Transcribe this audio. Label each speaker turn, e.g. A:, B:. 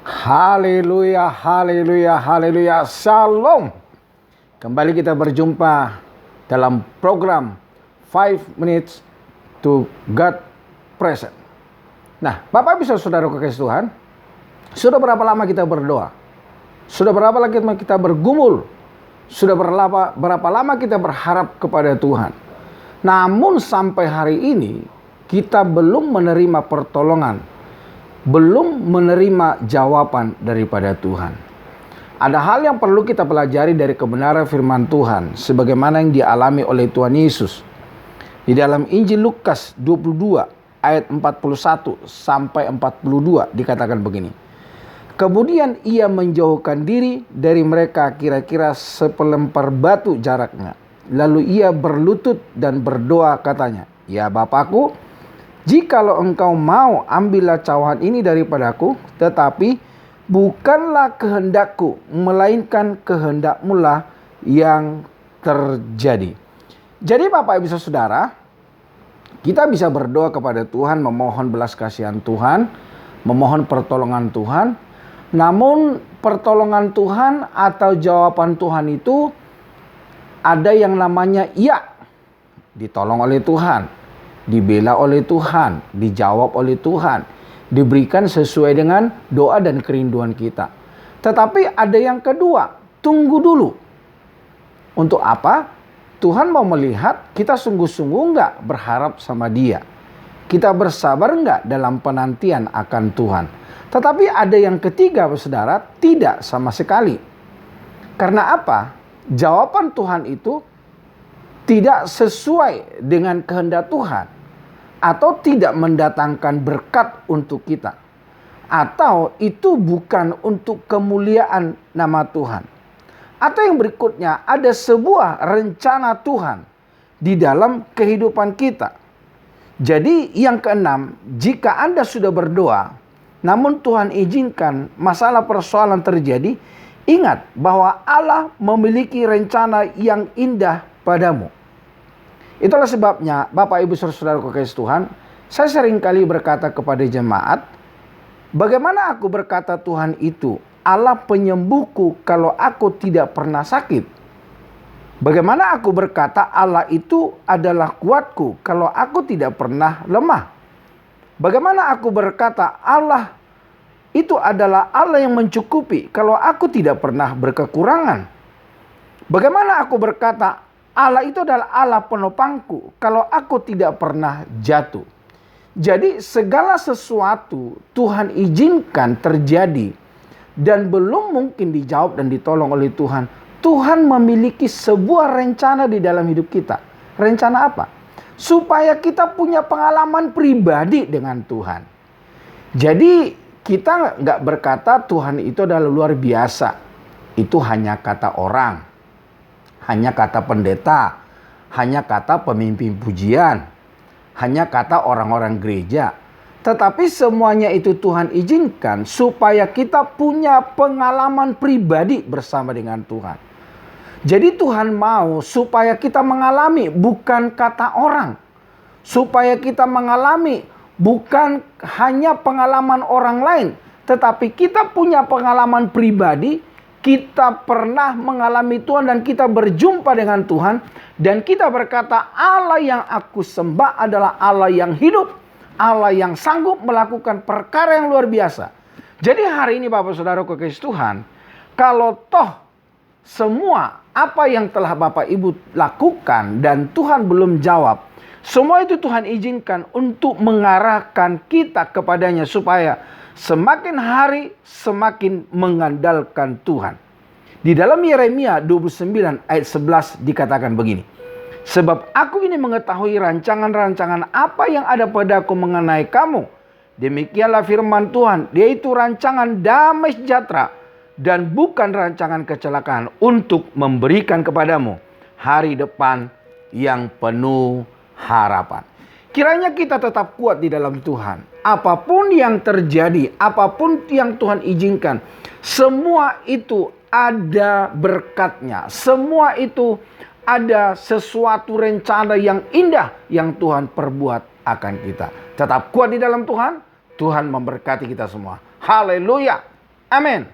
A: Haleluya, haleluya, haleluya. Shalom. Kembali kita berjumpa dalam program 5 minutes to God present. Nah, Bapak bisa saudara kekasih Tuhan, sudah berapa lama kita berdoa? Sudah berapa lama kita bergumul? Sudah berapa lama kita berharap kepada Tuhan? Namun sampai hari ini kita belum menerima pertolongan, belum menerima jawaban daripada Tuhan. Ada hal yang perlu kita pelajari dari kebenaran firman Tuhan sebagaimana yang dialami oleh Tuhan Yesus. Di dalam Injil Lukas 22 ayat 41 sampai 42 dikatakan begini. Kemudian ia menjauhkan diri dari mereka kira-kira sepelempar batu jaraknya. Lalu ia berlutut dan berdoa katanya, "Ya Bapakku, jikalau engkau mau, ambillah cawan ini daripadaku, tetapi bukanlah kehendakku, melainkan kehendak-Mu-lah yang terjadi." Jadi Bapak Ibu Saudara, kita bisa berdoa kepada Tuhan, memohon belas kasihan Tuhan, memohon pertolongan Tuhan. Namun pertolongan Tuhan atau jawaban Tuhan itu ada yang namanya iya, ditolong oleh Tuhan, dibela oleh Tuhan, dijawab oleh Tuhan, diberikan sesuai dengan doa dan kerinduan kita. Tetapi ada yang kedua, tunggu dulu. Untuk apa? Tuhan mau melihat kita sungguh-sungguh enggak berharap sama Dia. Kita bersabar enggak dalam penantian akan Tuhan. Tetapi ada yang ketiga, saudara, tidak sama sekali. Karena apa? Jawaban Tuhan itu tidak sesuai dengan kehendak Tuhan, atau tidak mendatangkan berkat untuk kita, atau itu bukan untuk kemuliaan nama Tuhan. Atau yang berikutnya, ada sebuah rencana Tuhan di dalam kehidupan kita. Jadi yang keenam, jika Anda sudah berdoa namun Tuhan izinkan masalah persoalan terjadi, ingat bahwa Allah memiliki rencana yang indah padamu. Itulah sebabnya Bapak Ibu Saudara kekasih Tuhan, saya seringkali berkata kepada jemaat, bagaimana aku berkata Tuhan itu Allah penyembuhku kalau aku tidak pernah sakit? Bagaimana aku berkata Allah itu adalah kuatku kalau aku tidak pernah lemah? Bagaimana aku berkata Allah itu adalah Allah yang mencukupi kalau aku tidak pernah berkekurangan? Bagaimana aku berkata Allah itu adalah Allah penopangku kalau aku tidak pernah jatuh? Jadi segala sesuatu Tuhan izinkan terjadi dan belum mungkin dijawab dan ditolong oleh Tuhan. Tuhan memiliki sebuah rencana di dalam hidup kita. Rencana apa? Supaya kita punya pengalaman pribadi dengan Tuhan. Jadi kita nggak berkata Tuhan itu adalah luar biasa. Itu hanya kata orang, hanya kata pendeta, hanya kata pemimpin pujian, hanya kata orang-orang gereja. Tetapi semuanya itu Tuhan izinkan supaya kita punya pengalaman pribadi bersama dengan Tuhan. Jadi Tuhan mau supaya kita mengalami bukan kata orang. Supaya kita mengalami bukan hanya pengalaman orang lain. Tetapi kita punya pengalaman pribadi. Kita pernah mengalami Tuhan dan kita berjumpa dengan Tuhan. Dan kita berkata Allah yang aku sembah adalah Allah yang hidup. Allah yang sanggup melakukan perkara yang luar biasa. Jadi hari ini Bapak Saudara kekasih Tuhan, kalau toh semua apa yang telah Bapak Ibu lakukan dan Tuhan belum jawab, semua itu Tuhan izinkan untuk mengarahkan kita kepadanya supaya semakin hari semakin mengandalkan Tuhan. Di dalam Yeremia 29 ayat 11 dikatakan begini. Sebab aku ini mengetahui rancangan-rancangan apa yang ada padaku mengenai kamu. Demikianlah firman Tuhan, yaitu rancangan damai sejahtera dan bukan rancangan kecelakaan, untuk memberikan kepadamu hari depan yang penuh harapan. Kiranya kita tetap kuat di dalam Tuhan. Apapun yang terjadi, apapun yang Tuhan izinkan, semua itu ada berkatnya. Semua itu ada sesuatu rencana yang indah yang Tuhan perbuat akan kita. Tetap kuat di dalam Tuhan. Tuhan memberkati kita semua. Haleluya. Amin.